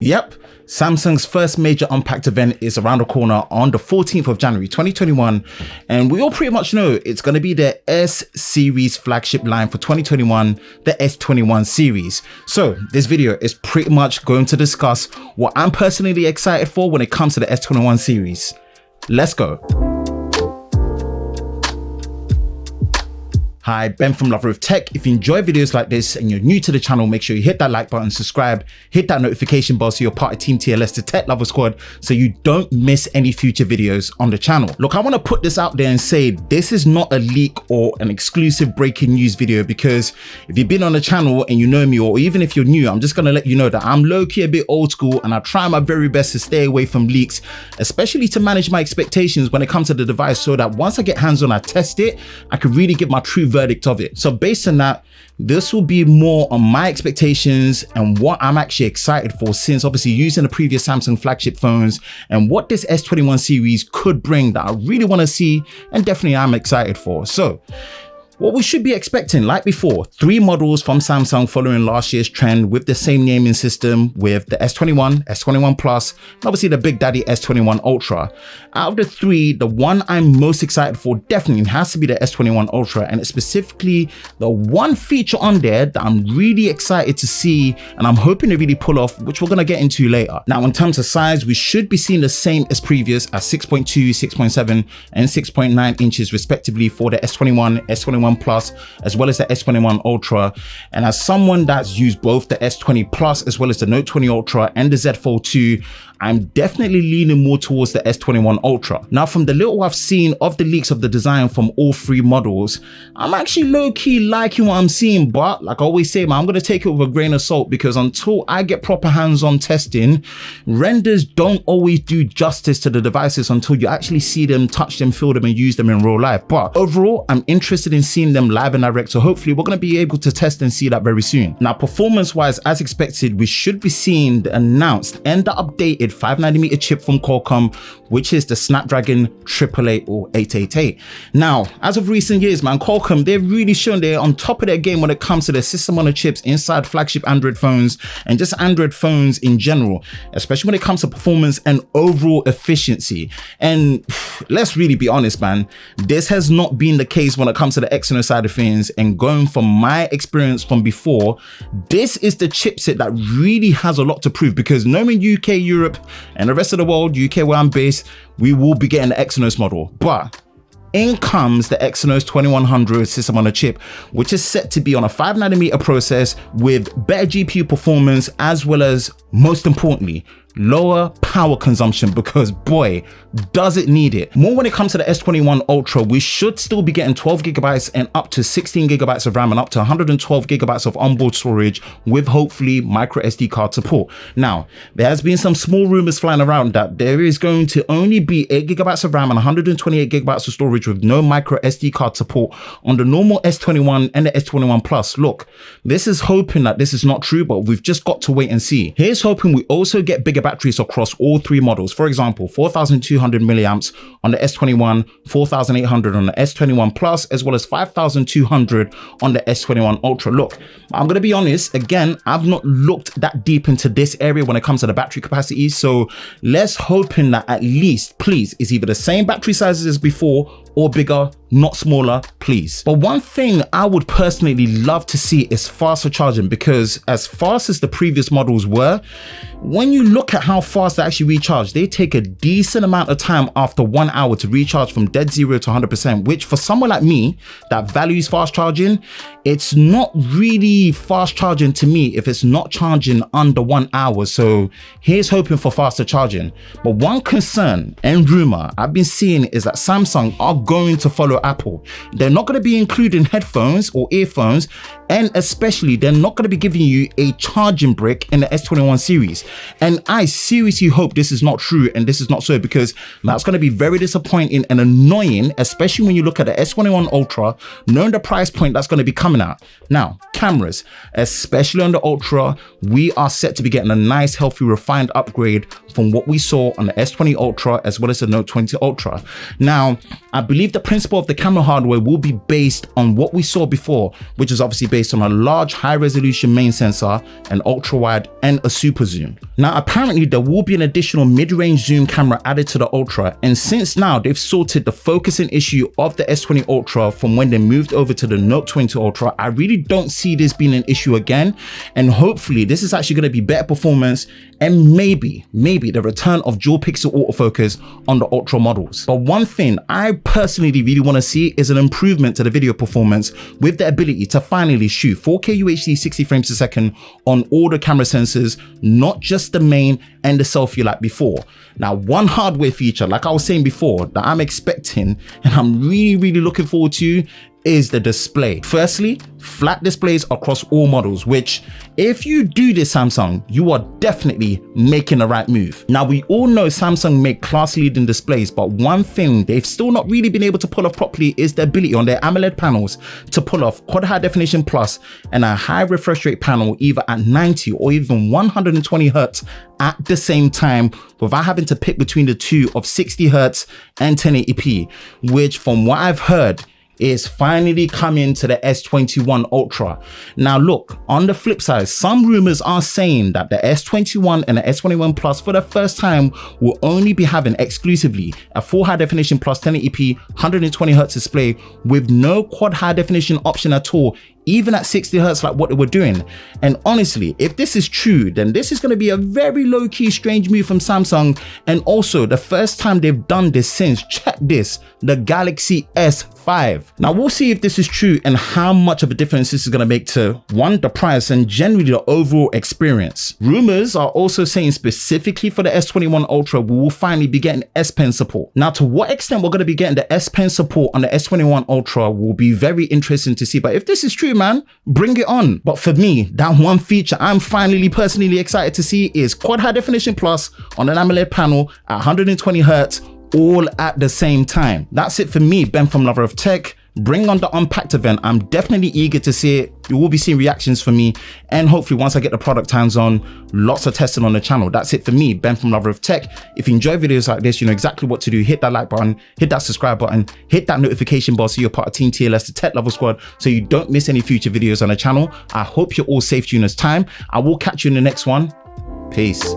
Yep, Samsung's first major Unpacked event is around the corner on the 14th of January 2021, and we all pretty much know it's going to be the S series flagship line for 2021, the S21 series. So this video is pretty much going to discuss what I'm personally excited for when it comes to the S21 series. Let's go. Hi, Ben from Lover of Tech. If you enjoy videos like this and you're new to the channel, make sure you hit that like button, subscribe, hit that notification bell so you're part of Team TLS, the Tech Lover Squad, so you don't miss any future videos on the channel. Look, I want to put this out there and say this is not a leak or an exclusive breaking news video, because if you've been on the channel and you know me, or even if you're new, I'm just going to let you know that I'm low-key a bit old school and I try my very best to stay away from leaks, especially to manage my expectations when it comes to the device, so that once I get hands-on, I test it, I can really give my true verdict of it. So based on that, this will be more on my expectations and what I'm actually excited for, since obviously using the previous Samsung flagship phones and what this S21 series could bring that I really want to see and definitely I'm excited for. So what we should be expecting, like before, 3 models from Samsung following last year's trend with the same naming system, with the S21, S21 Plus, and obviously the big daddy S21 Ultra. Out of the 3, the one I'm most excited for definitely has to be the S21 Ultra, and it's specifically the one feature on there that I'm really excited to see and I'm hoping to really pull off, which we're going to get into later. Now, in terms of size, we should be seeing the same as previous at 6.2, 6.7 and 6.9 inches respectively for the S21, S21 Plus, as well as the S21 Ultra. And as someone that's used both the S20 Plus as well as the Note 20 Ultra and the Z Fold 2, I'm definitely leaning more towards the S21 Ultra. Now, from the little I've seen of the leaks of the design from all 3 models, I'm actually low-key liking what I'm seeing, but like I always say, man, I'm going to take it with a grain of salt, because until I get proper hands-on testing, renders don't always do justice to the devices until you actually see them, touch them, feel them and use them in real life. But overall, I'm interested in seeing them live and direct, so hopefully we're going to be able to test and see that very soon. Now, performance-wise, as expected, we should be seeing the announced and the updated 5nm chip from Qualcomm, which is the Snapdragon 888 or 888. Now, as of recent years, man, Qualcomm, they've really shown they're on top of their game when it comes to their system on the chips inside flagship Android phones and just Android phones in general, especially when it comes to performance and overall efficiency. And let's really be honest, man, this has not been the case when it comes to the Exynos side of things. And going from my experience from before, this is the chipset that really has a lot to prove, because knowing UK, Europe, and the rest of the world, UK where I'm based, we will be getting the Exynos model. But in comes the Exynos 2100 system on a chip, which is set to be on a 5nm process with better GPU performance, as well as, most importantly, lower power consumption, because boy, does it need it. More when it comes to the S21 Ultra, we should still be getting 12GB and up to 16GB of RAM and up to 112GB of onboard storage, with hopefully micro SD card support. Now, there has been some small rumors flying around that there is going to only be 8GB of RAM and 128GB of storage with no micro SD card support on the normal S21 and the S21 Plus. Look, this is hoping that this is not true, but we've just got to wait and see. Here's hoping we also get bigger batteries across all 3 models. For example, 4,200 milliamps on the S21, 4,800 on the S21 Plus, as well as 5,200 on the S21 Ultra. Look, I'm going to be honest, again, I've not looked that deep into this area when it comes to the battery capacity, so let's hoping that at least, please, is either the same battery sizes as before or bigger, not smaller, please. But one thing I would personally love to see is faster charging, because as fast as the previous models were, when you look at how fast they actually recharge, they take a decent amount of time after 1 hour to recharge from dead zero to 100%, which for someone like me that values fast charging, it's not really fast charging to me if it's not charging under 1 hour. So here's hoping for faster charging. But one concern and rumor I've been seeing is that Samsung are going to follow Apple. They're not going to be including headphones or earphones, and especially they're not going to be giving you a charging brick in the S21 series. And I seriously hope this is not true and this is not so, because that's going to be very disappointing and annoying, especially when you look at the S21 Ultra, knowing the price point that's going to be coming out. Now, cameras, especially on the Ultra, we are set to be getting a nice, healthy, refined upgrade from what we saw on the S20 Ultra as well as the Note 20 Ultra. Now, I've believe the principle of the camera hardware will be based on what we saw before, which is obviously based on a large high resolution main sensor, an ultra wide and a super zoom. Now apparently there will be an additional mid-range zoom camera added to the Ultra, and since now they've sorted the focusing issue of the S20 Ultra from when they moved over to the Note 20 Ultra, I really don't see this being an issue again, and hopefully this is actually going to be better performance and maybe the return of dual pixel autofocus on the Ultra models. But one thing I personally really want to see is an improvement to the video performance with the ability to finally shoot 4K UHD 60 frames per second on all the camera sensors, not just the main and the selfie like before. Now, one hardware feature, like I was saying before, that I'm expecting and I'm really looking forward to is the display. Firstly, flat displays across all models, which if you do this, Samsung, you are definitely making the right move. Now, we all know Samsung make class leading displays, but one thing they've still not really been able to pull off properly is the ability on their AMOLED panels to pull off quad high definition plus and a high refresh rate panel either at 90 or even 120 Hz at the same time without having to pick between the two of 60 Hz and 1080p, which from what I've heard is finally coming to the S21 Ultra. Now look, on the flip side, some rumors are saying that the S21 and the S21 Plus for the first time will only be having exclusively a full high definition plus 1080p 120 Hz display with no quad high definition option at all, even at 60 Hz like what they were doing. And honestly, if this is true, then this is going to be a very low-key strange move from Samsung, and also the first time they've done this since, check this, the Galaxy S5. Now we'll see if this is true and how much of a difference this is going to make to one, the price, and generally the overall experience. Rumors are also saying specifically for the S21 Ultra we will finally be getting S Pen support. Now to what extent we're going to be getting the S Pen support on the S21 Ultra will be very interesting to see, but if this is true, man, bring it on. But for me, that one feature I'm finally personally excited to see is quad high definition plus on an AMOLED panel at 120 Hz all at the same time. That's it for me, Ben from Lover of Tech. Bring on the Unpacked event. I'm definitely eager to see it. You will be seeing reactions from me, and hopefully once I get the product hands on, lots of testing on the channel. That's it for me, Ben from Lover of Tech. If you enjoy videos like this, you know exactly what to do. Hit that like button, hit that subscribe button, hit that notification bell so you're part of Team TLS, the Tech Lover Squad, so you don't miss any future videos on the channel. I hope you're all safe during this time. I will catch you in the next one. Peace.